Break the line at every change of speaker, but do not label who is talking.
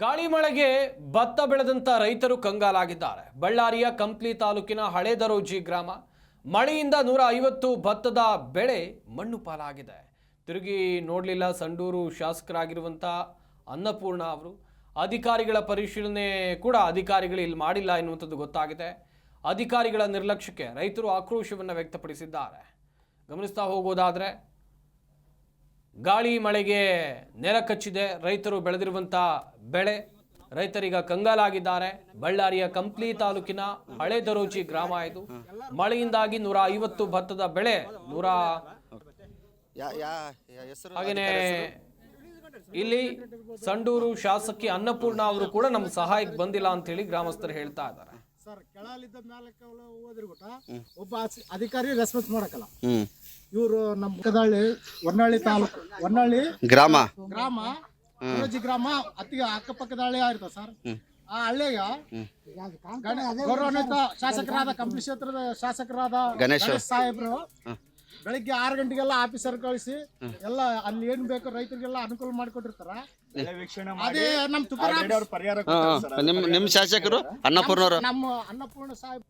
ಗಾಳಿ ಮಳೆಗೆ ಭತ್ತ ಬೆಳೆದಂತ ರೈತರು ಕಂಗಾಲಾಗಿದ್ದಾರೆ. ಬಳ್ಳಾರಿಯ ಕಂಪ್ಲಿ ತಾಲೂಕಿನ ಹಳೆ ದರೋಜಿ ಗ್ರಾಮ ಮಳೆಯಿಂದ 150 ಭತ್ತದ ಬೆಳೆ ಮಣ್ಣು ಪಾಲಾಗಿದೆ. ತಿರುಗಿ ನೋಡಲಿಲ್ಲ ಸಂಡೂರು ಶಾಸಕರಾಗಿರುವಂತ ಅನ್ನಪೂರ್ಣ ಅವರು. ಅಧಿಕಾರಿಗಳ ಪರಿಶೀಲನೆ ಕೂಡ ಅಧಿಕಾರಿಗಳು ಇಲ್ಲಿ ಮಾಡಿಲ್ಲ ಎನ್ನುವಂಥದ್ದು ಗೊತ್ತಾಗಿದೆ. ಅಧಿಕಾರಿಗಳ ನಿರ್ಲಕ್ಷ್ಯಕ್ಕೆ ರೈತರು ಆಕ್ರೋಶವನ್ನು ವ್ಯಕ್ತಪಡಿಸಿದ್ದಾರೆ. ಗಮನಿಸ್ತಾ ಹೋಗೋದಾದ್ರೆ ಗಾಳಿ ಮಳೆಗೆ ನೆಲ ಕಚ್ಚಿದೆ ರೈತರು ಬೆಳೆದಿರುವಂತ ಬೆಳೆ. ರೈತರೀಗ ಕಂಗಾಲಾಗಿದ್ದಾರೆ. ಬಳ್ಳಾರಿಯ ಕಂಪ್ಲಿ ತಾಲೂಕಿನ ಹಳೆ ದರೋಜಿ ಗ್ರಾಮ ಇದು. ಮಳೆಯಿಂದಾಗಿ 150 ಭತ್ತದ ಬೆಳೆ ಹಾಗೇನೆ ಇಲ್ಲಿ ಸಂಡೂರು ಶಾಸಕಿ ಅನ್ನಪೂರ್ಣ ಅವರು ಕೂಡ ನಮ್ಮ ಸಹಾಯಕ್ಕೆ ಬಂದಿಲ್ಲ ಅಂತ ಹೇಳಿ ಗ್ರಾಮಸ್ಥರು ಹೇಳ್ತಾ ಇದ್ದಾರೆ.
ಸರ್ ಕೆಳಲಿದ್ದ ಮ್ಯಾಲಕ್ಕೆ ಹೋದ್ರಿಗುಟ ಒಬ್ಬ ಅಧಿಕಾರಿ ರೆಸ್ಪಾನ್ಸ್ ಮಾಡಕಲ್ಲ. ಇವರು ನಮ್ಮ ಕದಳ್ಳಿ ಹೊನ್ನಾಳಿ ತಾಲೂಕು ಹೊನ್ನಾಳಿ ಗ್ರಾಮ ದರೋಜಿ ಗ್ರಾಮ ಅತಿ ಅಕ್ಕಪಕ್ಕದ ಹಳ್ಳಿ ಆಗಿರ್ತಾವ ಸರ್. ಆ ಹಳ್ಳಿಯ ಗೌರವಾನ್ವಿತ ಶಾಸಕರಾದ ಕಂಪ್ಲಿ ಕ್ಷೇತ್ರದ ಶಾಸಕರಾದ ಗಣೇಶ್ ಸಾಹೇಬ್ರು ಬೆಳಿಗ್ಗೆ 6 ಗಂಟೆಗೆಲ್ಲ ಆಫೀಸರ್ ಕಳಿಸಿ ಎಲ್ಲ ಅಲ್ಲಿ ಏನ್ ಬೇಕು ರೈತರಿಗೆಲ್ಲ ಅನುಕೂಲ ಮಾಡಿಕೊಟ್ಟಿರ್ತಾರ. ಅದೇ ನಮ್ಮ ತುಕಾರಾಮ್
ನಿಮ್ ಶಾಸಕರು ಅನ್ನಪೂರ್ಣ
ನಮ್ಮ ಅನ್ನಪೂರ್ಣ ಸಾಹೇಬ್